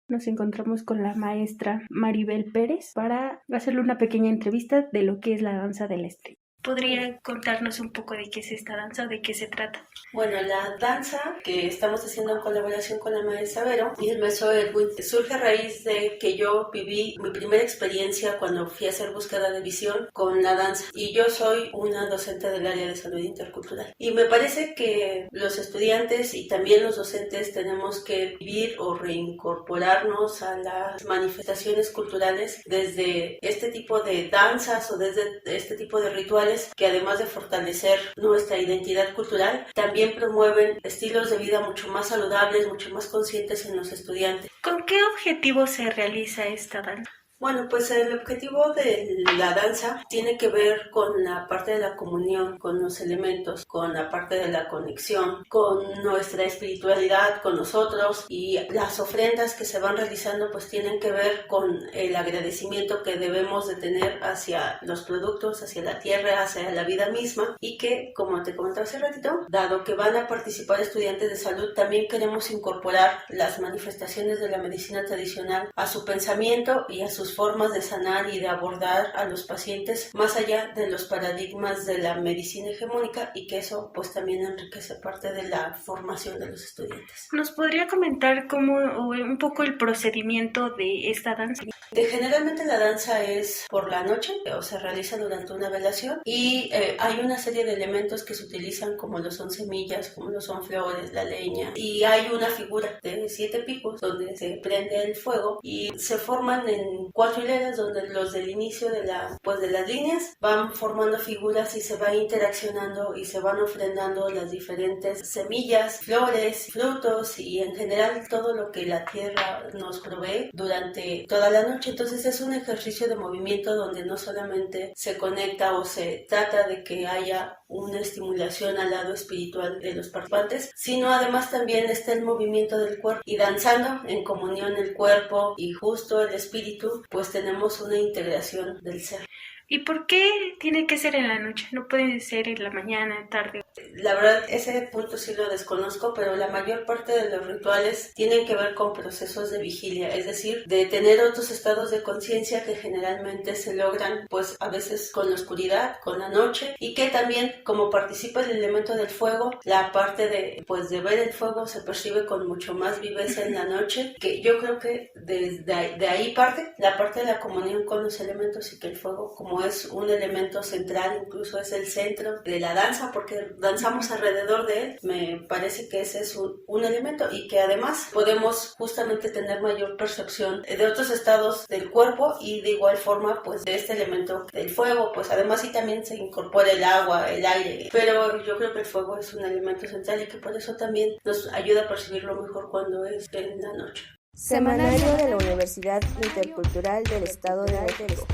Nos encontramos con la maestra Maribel Pérez para hacerle una pequeña entrevista de lo que es la danza del street. ¿Podría contarnos un poco de qué es esta danza o de qué se trata? Bueno, la danza que estamos haciendo en colaboración con la maestra Vero y el maestro Edwin surge a raíz de que yo viví mi primera experiencia cuando fui a hacer búsqueda de visión con la danza. Y yo soy una docente del área de salud intercultural. Y me parece que los estudiantes y también los docentes tenemos que vivir o reincorporarnos a las manifestaciones culturales desde este tipo de danzas o desde este tipo de rituales actividades que además de fortalecer nuestra identidad cultural, también promueven estilos de vida mucho más saludables, mucho más conscientes en los estudiantes. ¿Con qué objetivo se realiza esta danza? Bueno, pues el objetivo de la danza tiene que ver con la parte de la comunión, con los elementos, con la parte de la conexión, con nuestra espiritualidad, con nosotros, y las ofrendas que se van realizando pues tienen que ver con el agradecimiento que debemos de tener hacia los productos, hacia la tierra, hacia la vida misma, y que, como te comentaba hace ratito, dado que van a participar estudiantes de salud, también queremos incorporar las manifestaciones de la medicina tradicional a su pensamiento y a sus formas de sanar y de abordar a los pacientes más allá de los paradigmas de la medicina hegemónica, y que eso pues también enriquece parte de la formación de los estudiantes. ¿Nos podría comentar cómo o un poco el procedimiento de esta danza? Generalmente la danza es por la noche o se realiza durante una velación, y hay una serie de elementos que se utilizan como lo son semillas, como lo son flores, la leña, y hay una figura de 7 picos donde se prende el fuego y se forman en 4 hileras donde los del inicio de las líneas van formando figuras y se va interaccionando y se van ofrendando las diferentes semillas, flores, frutos y en general todo lo que la tierra nos provee durante toda la noche. Entonces es un ejercicio de movimiento donde no solamente se conecta o se trata de que haya una estimulación al lado espiritual de los participantes, sino además también está el movimiento del cuerpo, y danzando en comunión el cuerpo y justo el espíritu, pues tenemos una integración del ser. ¿Y por qué tiene que ser en la noche? ¿No puede ser en la mañana, tarde? La verdad, ese punto sí lo desconozco, pero la mayor parte de los rituales tienen que ver con procesos de vigilia, es decir, de tener otros estados de conciencia que generalmente se logran, pues a veces con la oscuridad, con la noche, y que también, como participa el elemento del fuego, la parte de ver el fuego se percibe con mucho más viveza en la noche, que yo creo que de ahí parte la parte de la comunión con los elementos, y que el fuego, como es un elemento central, incluso es el centro de la danza, porque danzamos alrededor de él, me parece que ese es un elemento, y que además podemos justamente tener mayor percepción de otros estados del cuerpo, y de igual forma pues de este elemento del fuego, pues además sí también se incorpora el agua, el aire, pero yo creo que el fuego es un elemento central y que por eso también nos ayuda a percibirlo mejor cuando es en la noche. Semanario de la Universidad Intercultural del Estado de México.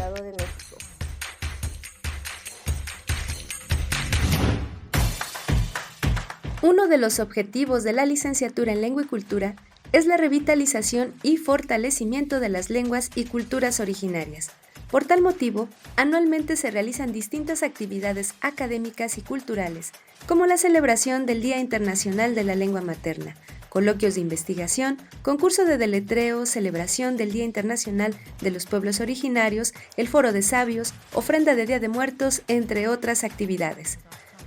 Uno de los objetivos de la licenciatura en Lengua y Cultura es la revitalización y fortalecimiento de las lenguas y culturas originarias. Por tal motivo, anualmente se realizan distintas actividades académicas y culturales, como la celebración del Día Internacional de la Lengua Materna, coloquios de investigación, concurso de deletreo, celebración del Día Internacional de los Pueblos Originarios, el Foro de Sabios, ofrenda de Día de Muertos, entre otras actividades.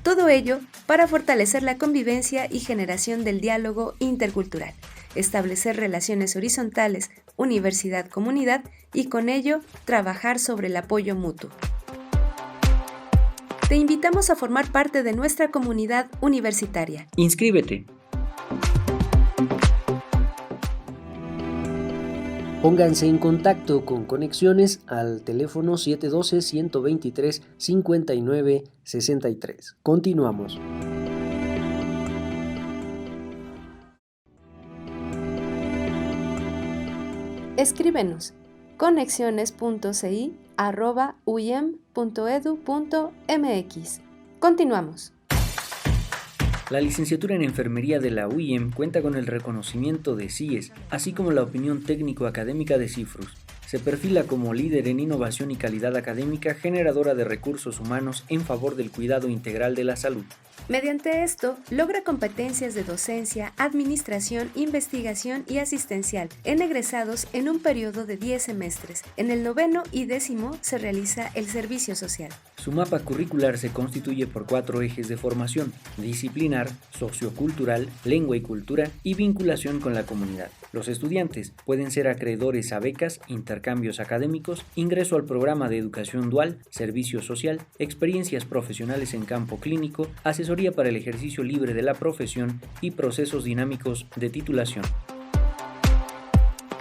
Todo ello para fortalecer la convivencia y generación del diálogo intercultural, establecer relaciones horizontales, universidad-comunidad y con ello trabajar sobre el apoyo mutuo. Te invitamos a formar parte de nuestra comunidad universitaria. Inscríbete. Pónganse en contacto con Conexiones al teléfono 712-123-5963. Continuamos. Escríbenos conexiones.ci@uyem.edu.mx. Continuamos. La licenciatura en Enfermería de la UIEM cuenta con el reconocimiento de CIES, así como la opinión técnico-académica de CIFRUS. Se perfila como líder en innovación y calidad académica generadora de recursos humanos en favor del cuidado integral de la salud. Mediante esto, logra competencias de docencia, administración, investigación y asistencial en egresados en un periodo de 10 semestres. En el 9º y 10º se realiza el servicio social. Su mapa curricular se constituye por 4 ejes de formación: disciplinar, sociocultural, lengua y cultura y vinculación con la comunidad. Los estudiantes pueden ser acreedores a becas, intercambios académicos, ingreso al programa de educación dual, servicio social, experiencias profesionales en campo clínico, asesoría para el ejercicio libre de la profesión y procesos dinámicos de titulación.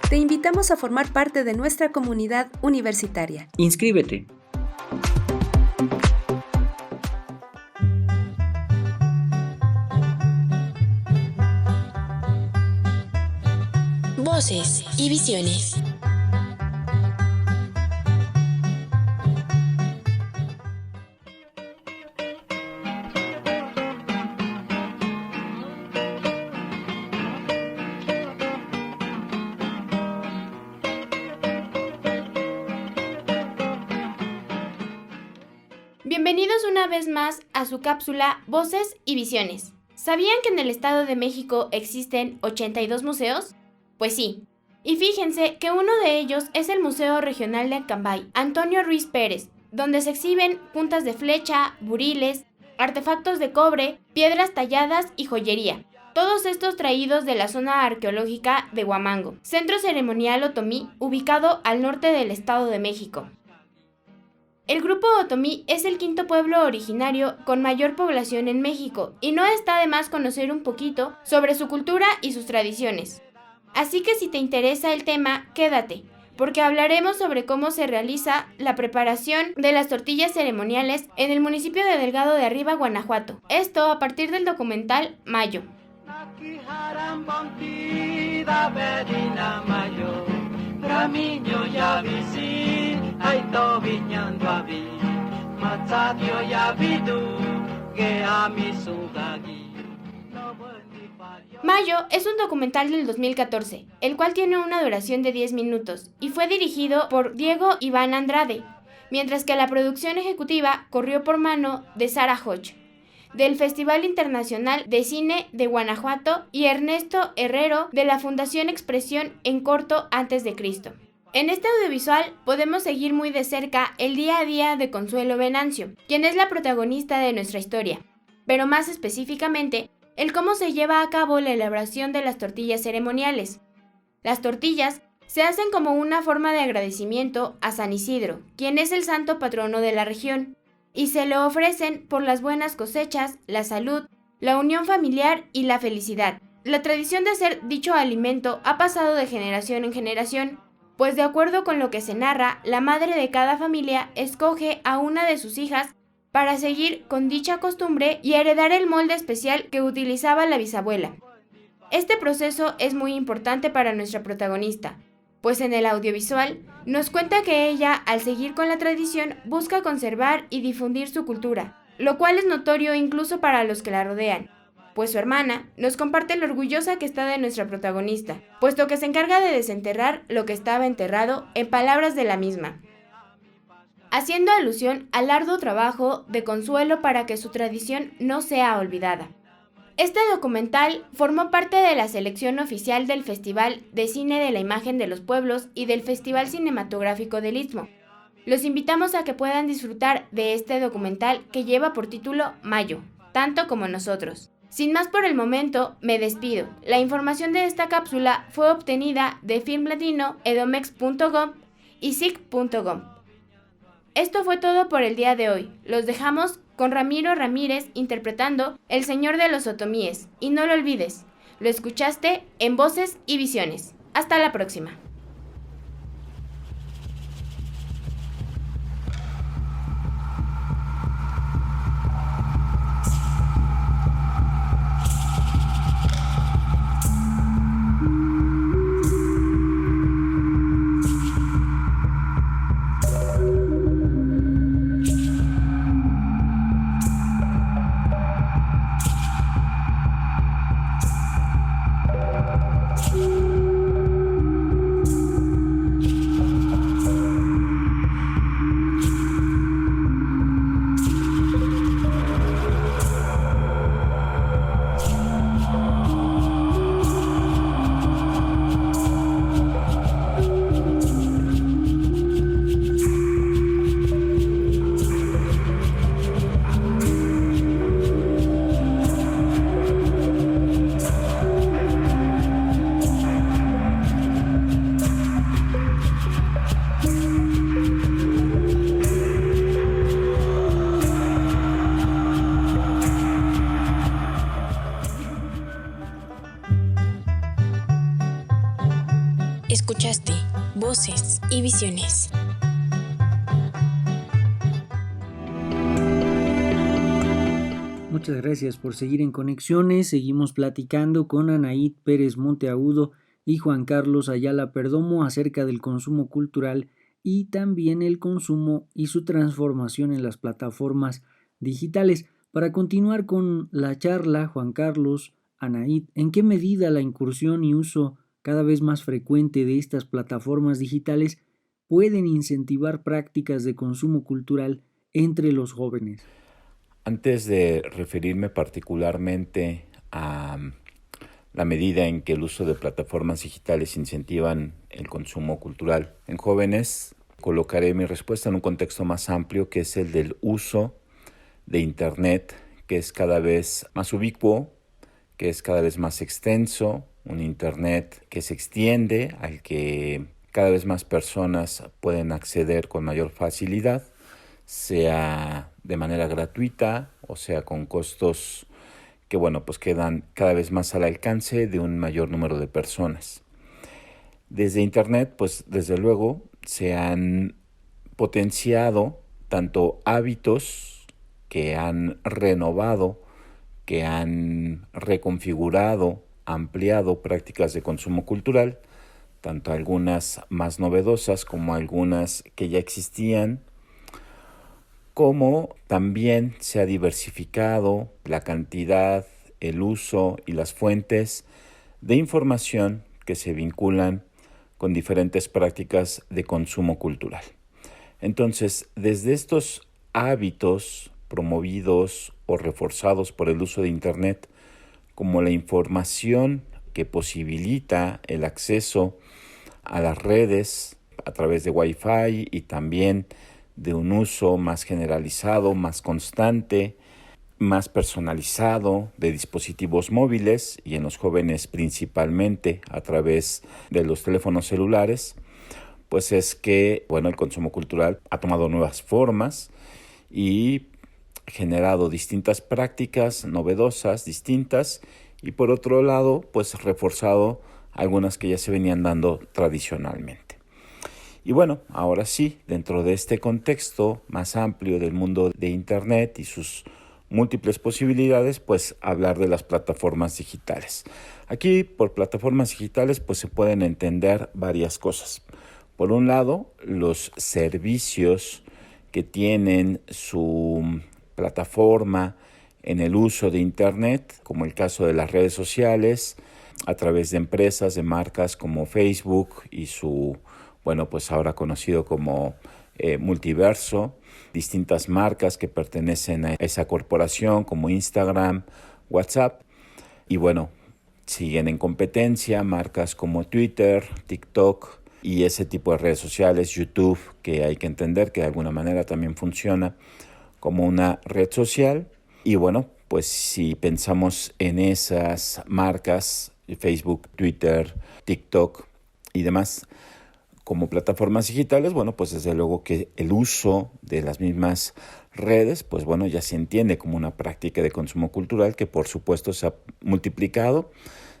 Te invitamos a formar parte de nuestra comunidad universitaria. Inscríbete. Voces y visiones. Bienvenidos una vez más a su cápsula Voces y Visiones. ¿Sabían que en el Estado de México existen 82 museos? Pues sí. Y fíjense que uno de ellos es el Museo Regional de Acambay, Antonio Ruiz Pérez, donde se exhiben puntas de flecha, buriles, artefactos de cobre, piedras talladas y joyería. Todos estos traídos de la zona arqueológica de Huamango, centro ceremonial otomí ubicado al norte del Estado de México. El grupo otomí es el quinto pueblo originario con mayor población en México y no está de más conocer un poquito sobre su cultura y sus tradiciones. Así que si te interesa el tema, quédate, porque hablaremos sobre cómo se realiza la preparación de las tortillas ceremoniales en el municipio de Delgado de Arriba, Guanajuato. Esto a partir del documental Mayo. Mayo es un documental del 2014, el cual tiene una duración de 10 minutos y fue dirigido por Diego Iván Andrade, mientras que la producción ejecutiva corrió por mano de Sara Hodge, del Festival Internacional de Cine de Guanajuato, y Ernesto Herrero de la Fundación Expresión en Corto Antes de Cristo. En este audiovisual podemos seguir muy de cerca el día a día de Consuelo Venancio, quien es la protagonista de nuestra historia, pero más específicamente, el cómo se lleva a cabo la elaboración de las tortillas ceremoniales. Las tortillas se hacen como una forma de agradecimiento a San Isidro, quien es el santo patrono de la región, y se le ofrecen por las buenas cosechas, la salud, la unión familiar y la felicidad. La tradición de hacer dicho alimento ha pasado de generación en generación, pues de acuerdo con lo que se narra, la madre de cada familia escoge a una de sus hijas para seguir con dicha costumbre y heredar el molde especial que utilizaba la bisabuela. Este proceso es muy importante para nuestra protagonista, pues en el audiovisual nos cuenta que ella, al seguir con la tradición, busca conservar y difundir su cultura, lo cual es notorio incluso para los que la rodean, pues su hermana nos comparte lo orgullosa que está de nuestra protagonista, puesto que se encarga de desenterrar lo que estaba enterrado, en palabras de la misma, haciendo alusión al arduo trabajo de Consuelo para que su tradición no sea olvidada. Este documental formó parte de la selección oficial del Festival de Cine de la Imagen de los Pueblos y del Festival Cinematográfico del Istmo. Los invitamos a que puedan disfrutar de este documental que lleva por título Mayo, tanto como nosotros. Sin más por el momento, me despido. La información de esta cápsula fue obtenida de Film Latino, edomex.gov y sic.gov. Esto fue todo por el día de hoy. Los dejamos con Ramiro Ramírez interpretando El Señor de los Otomíes. Y no lo olvides, lo escuchaste en Voces y Visiones. Hasta la próxima. Escuchaste Voces y Visiones. Muchas gracias por seguir en Conexiones. Seguimos platicando con Anaid Pérez Monteagudo y Juan Carlos Ayala Perdomo acerca del consumo cultural y también el consumo y su transformación en las plataformas digitales. Para continuar con la charla, Juan Carlos, Anaid, ¿en qué medida la incursión y uso cada vez más frecuente de estas plataformas digitales pueden incentivar prácticas de consumo cultural entre los jóvenes? Antes de referirme particularmente a la medida en que el uso de plataformas digitales incentivan el consumo cultural en jóvenes, colocaré mi respuesta en un contexto más amplio, que es el del uso de Internet, que es cada vez más ubicuo, que es cada vez más extenso, un Internet que se extiende, al que cada vez más personas pueden acceder con mayor facilidad, sea de manera gratuita o sea con costos que pues quedan cada vez más al alcance de un mayor número de personas. Desde Internet, pues desde luego se han potenciado tanto hábitos que han renovado, que han reconfigurado, ampliado prácticas de consumo cultural, tanto algunas más novedosas como algunas que ya existían, como también se ha diversificado la cantidad, el uso y las fuentes de información que se vinculan con diferentes prácticas de consumo cultural. Entonces, desde estos hábitos promovidos o reforzados por el uso de Internet, como la información que posibilita el acceso a las redes a través de Wi-Fi y también de un uso más generalizado, más constante, más personalizado de dispositivos móviles y en los jóvenes principalmente a través de los teléfonos celulares, pues es que el consumo cultural ha tomado nuevas formas y generado distintas prácticas novedosas, distintas, y por otro lado, pues reforzado algunas que ya se venían dando tradicionalmente. Y ahora sí, dentro de este contexto más amplio del mundo de Internet y sus múltiples posibilidades, pues hablar de las plataformas digitales. Aquí, por plataformas digitales, pues se pueden entender varias cosas. Por un lado, los servicios que tienen su plataforma en el uso de Internet, como el caso de las redes sociales, a través de empresas, de marcas como Facebook y su pues ahora conocido como Multiverso, distintas marcas que pertenecen a esa corporación como Instagram, WhatsApp, y siguen en competencia marcas como Twitter, TikTok y ese tipo de redes sociales, YouTube, que hay que entender que de alguna manera también funciona como una red social. Y pues si pensamos en esas marcas, Facebook, Twitter, TikTok y demás, como plataformas digitales, pues desde luego que el uso de las mismas redes, pues ya se entiende como una práctica de consumo cultural que por supuesto se ha multiplicado,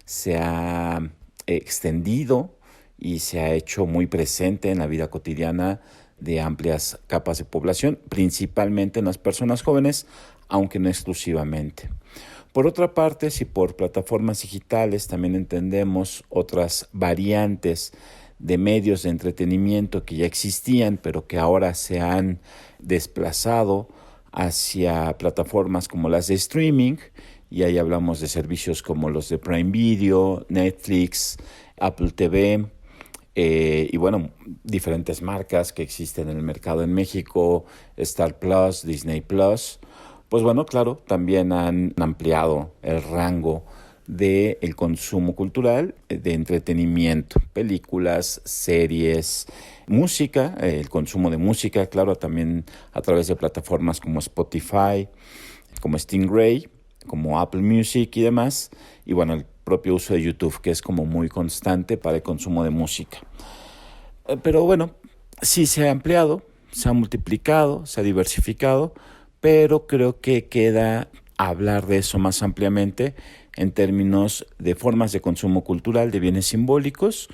se ha extendido y se ha hecho muy presente en la vida cotidiana de amplias capas de población, principalmente en las personas jóvenes, aunque no exclusivamente. Por otra parte, si por plataformas digitales también entendemos otras variantes de medios de entretenimiento que ya existían, pero que ahora se han desplazado hacia plataformas como las de streaming, y ahí hablamos de como los de Prime Video, Netflix, Apple TV, y diferentes marcas que existen en el mercado en México, Star Plus, Disney Plus, pues claro, también han ampliado el rango del consumo cultural, de entretenimiento, películas, series, música, el consumo de música, claro, también a través de plataformas como Spotify, como Stingray, como Apple Music y demás, y el propio uso de YouTube, que es como muy constante para el consumo de música. Pero sí se ha ampliado, se ha multiplicado, se ha diversificado, pero creo que queda hablar de eso más ampliamente en términos de formas de consumo cultural de bienes simbólicos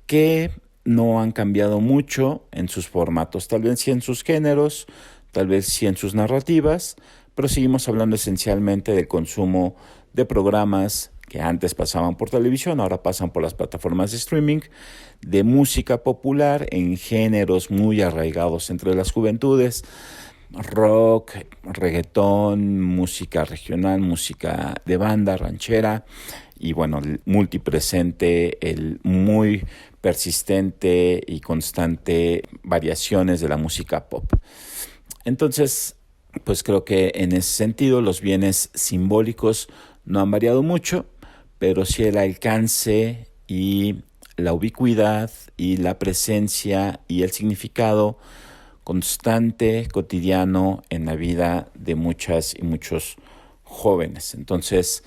que no han cambiado mucho en sus formatos, tal vez sí en sus géneros, tal vez sí en sus narrativas, pero seguimos hablando esencialmente del consumo de programas que antes pasaban por televisión, ahora pasan por las plataformas de streaming, de música popular en géneros muy arraigados entre las juventudes, rock, reggaetón, música regional, música de banda, ranchera, y bueno, el multipresente, el muy persistente y constante variaciones de la música pop. Entonces, pues creo que en ese sentido los bienes simbólicos no han variado mucho, pero sí el alcance y la ubicuidad y la presencia y el significado constante, cotidiano en la vida de muchas y muchos jóvenes. Entonces,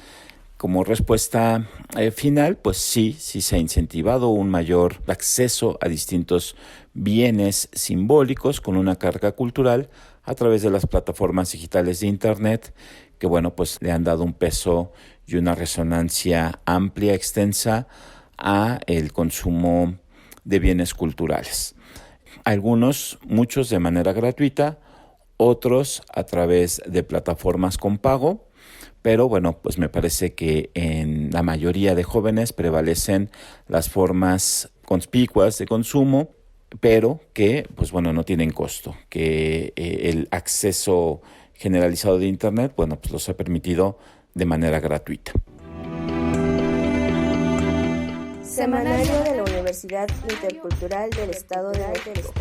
como respuesta final, pues sí se ha incentivado un mayor acceso a distintos bienes simbólicos con una carga cultural a través de las plataformas digitales de Internet, que bueno, pues le han dado un peso y una resonancia amplia, extensa a el consumo de bienes culturales. Muchos de manera gratuita, otros a través de plataformas con pago, pero bueno, pues me parece que en la mayoría de jóvenes prevalecen las formas conspicuas de consumo, pero que pues bueno, no tienen costo, que el acceso generalizado de Internet, bueno, pues los ha permitido de manera gratuita. Semanario de la Universidad Intercultural del Estado de México.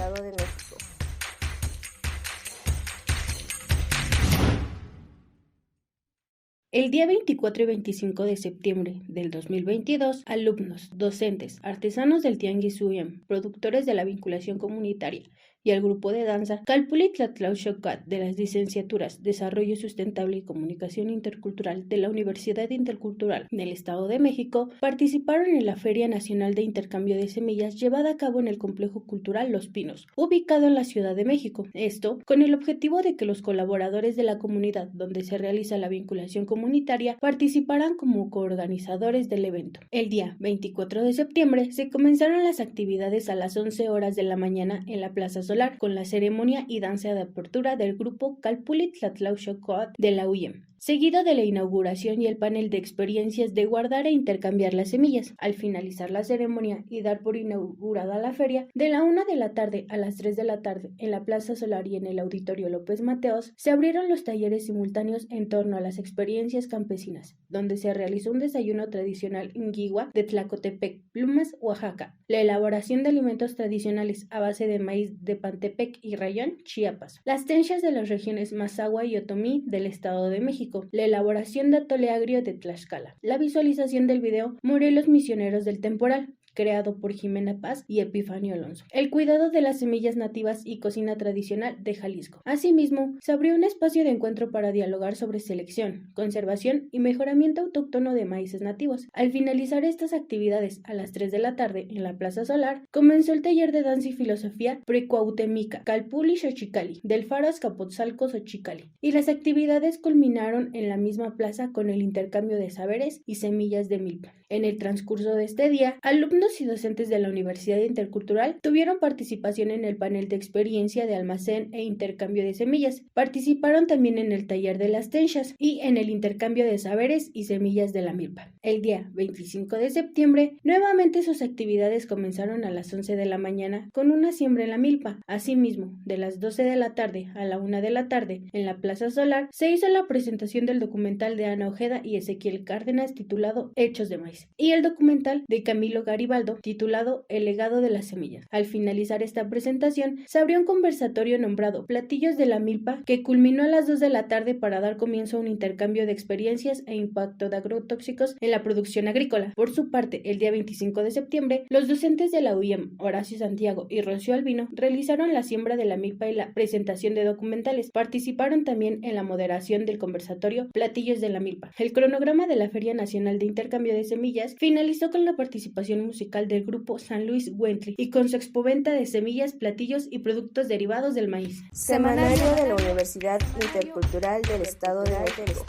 El día 24 y 25 de septiembre del 2022, alumnos, docentes, artesanos del Tianguis UIM, productores de la vinculación comunitaria y el grupo de danza Calpulitlatlauxocat de las licenciaturas Desarrollo Sustentable y Comunicación Intercultural de la Universidad Intercultural del Estado de México participaron en la Feria Nacional de Intercambio de Semillas llevada a cabo en el Complejo Cultural Los Pinos, ubicado en la Ciudad de México. Esto con el objetivo de que los colaboradores de la comunidad donde se realiza la vinculación comunitaria participaran como coorganizadores del evento. El día 24 de septiembre se comenzaron las actividades a las 11 horas de la mañana en la Plaza Solar con la ceremonia y danza de apertura del grupo Calpulitlatlauxocat de la UIM, seguido de la inauguración y el panel de experiencias de guardar e intercambiar las semillas. Al finalizar la ceremonia y dar por inaugurada la feria, de la 1 de la tarde a las 3 de la tarde en la Plaza Solar y en el Auditorio López Mateos, se abrieron los talleres simultáneos en torno a las experiencias campesinas, donde se realizó un desayuno tradicional Nguigua de Tlacotepec, Plumas, Oaxaca, la elaboración de alimentos tradicionales a base de maíz de Pantepec y Rayón, Chiapas, las tenchas de las regiones Mazahua y Otomí del Estado de México, la elaboración de atole agrio de Tlaxcala, la visualización del video Morelos Misioneros del Temporal, creado por Jimena Paz y Epifanio Alonso, el cuidado de las semillas nativas y cocina tradicional de Jalisco. Asimismo, se abrió un espacio de encuentro para dialogar sobre selección, conservación y mejoramiento autóctono de maíces nativos. Al finalizar estas actividades a las 3 de la tarde en la Plaza Solar, comenzó el taller de danza y filosofía precuautémica Calpuli Xochicali del Faro Azcapotzalco Xochicali, y las actividades culminaron en la misma plaza con el intercambio de saberes y semillas de milpa. En el transcurso de este día, alumnos y docentes de la Universidad Intercultural tuvieron participación en el panel de experiencia de almacén e intercambio de semillas. Participaron también en el taller de las tenchas y en el intercambio de saberes y semillas de la milpa. El día 25 de septiembre, nuevamente sus actividades comenzaron a las 11 de la mañana con una siembra en la milpa. Asimismo, de las 12 de la tarde a la 1 de la tarde, en la Plaza Solar, se hizo la presentación del documental de Ana Ojeda y Ezequiel Cárdenas titulado Hechos de Maíz, y el documental de Camilo Garibaldi titulado El legado de las semillas. Al finalizar esta presentación, se abrió un conversatorio nombrado Platillos de la Milpa, que culminó a las 2 de la tarde para dar comienzo a un intercambio de experiencias e impacto de agrotóxicos en la producción agrícola. Por su parte, el día 25 de septiembre, los docentes de la UIM, Horacio Santiago y Rocío Albino, realizaron la siembra de la milpa y la presentación de documentales. Participaron también en la moderación del conversatorio Platillos de la Milpa. El cronograma de la Feria Nacional de Intercambio de Semillas finalizó con la participación musical del grupo San Luis Wentley y con su expoventa de semillas, platillos y productos derivados del maíz. Semanario de la Universidad Intercultural del Estado de México.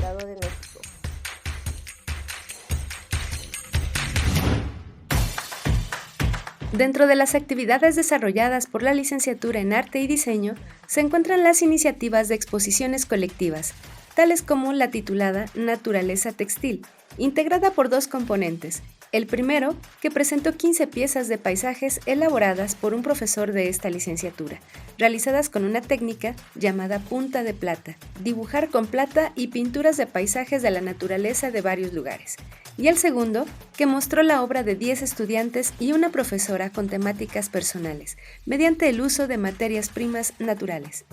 Dentro de las actividades desarrolladas por la licenciatura en Arte y Diseño se encuentran las iniciativas de exposiciones colectivas, tales como la titulada Naturaleza Textil, integrada por dos componentes. El primero, que presentó 15 piezas de paisajes elaboradas por un profesor de esta licenciatura, realizadas con una técnica llamada punta de plata, dibujar con plata y pinturas de paisajes de la naturaleza de varios lugares. Y el segundo, que mostró la obra de 10 estudiantes y una profesora con temáticas personales, mediante el uso de materias primas naturales.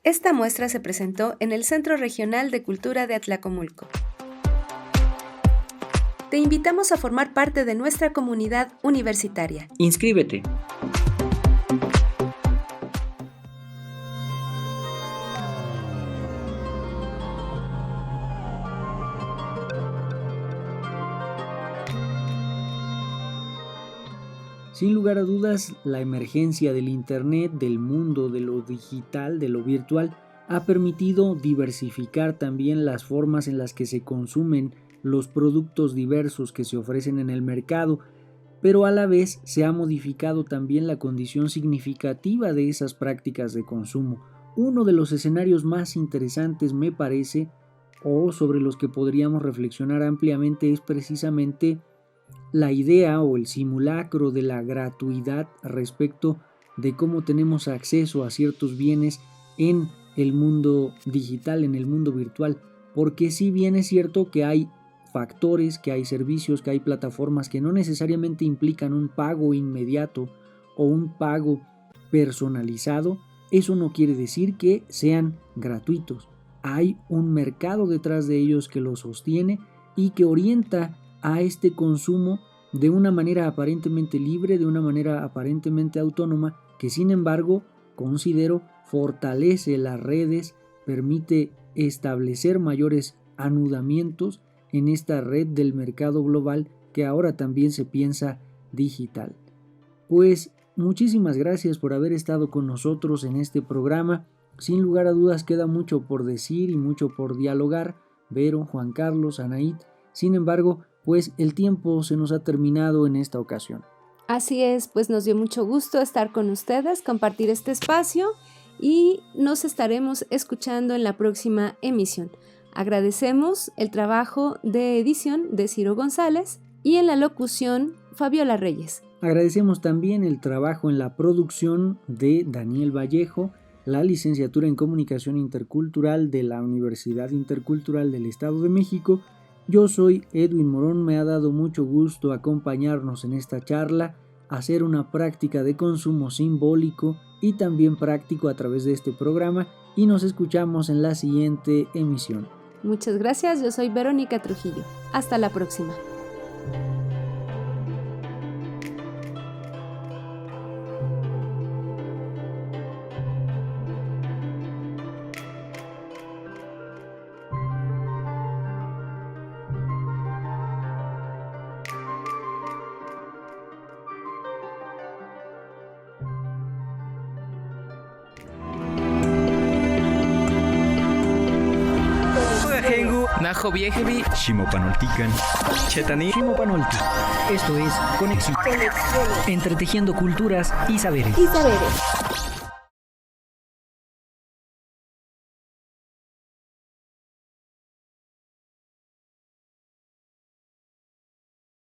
Esta muestra se presentó en el Centro Regional de Cultura de Atlacomulco. Te invitamos a formar parte de nuestra comunidad universitaria. Inscríbete. Sin lugar a dudas, la emergencia del Internet, del mundo, de lo digital, de lo virtual, ha permitido diversificar también las formas en las que se consumen los productos diversos que se ofrecen en el mercado, pero a la vez se ha modificado también la condición significativa de esas prácticas de consumo. Uno de los escenarios más interesantes, me parece, o sobre los que podríamos reflexionar ampliamente, es precisamente la idea o el simulacro de la gratuidad respecto de cómo tenemos acceso a ciertos bienes en el mundo digital, en el mundo virtual, porque si bien es cierto que hay factores, que hay servicios, que hay plataformas que no necesariamente implican un pago inmediato o un pago personalizado, eso no quiere decir que sean gratuitos. Hay un mercado detrás de ellos que los sostiene y que orienta a este consumo de una manera aparentemente libre, de una manera aparentemente autónoma, que sin embargo considero fortalece las redes, permite establecer mayores anudamientos en esta red del mercado global que ahora también se piensa digital. Pues muchísimas gracias por haber estado con nosotros en este programa. Sin lugar a dudas queda mucho por decir y mucho por dialogar, Vero, Juan Carlos, Anaid. Sin embargo, pues el tiempo se nos ha terminado en esta ocasión. Así es, pues nos dio mucho gusto estar con ustedes, compartir este espacio y nos estaremos escuchando en la próxima emisión. Agradecemos el trabajo de edición de Ciro González y en la locución Fabiola Reyes. Agradecemos también el trabajo en la producción de Daniel Vallejo, la licenciatura en Comunicación Intercultural de la Universidad Intercultural del Estado de México. Yo soy Edwin Morón, me ha dado mucho gusto acompañarnos en esta charla, hacer una práctica de consumo simbólico y también práctico a través de este programa y nos escuchamos en la siguiente emisión. Muchas gracias, yo soy Verónica Trujillo. Hasta la próxima. Najo Viejevi, Shimopanoltican, Chetani, Shimopanolti. Esto es Conexión. Entretejiendo culturas y saberes.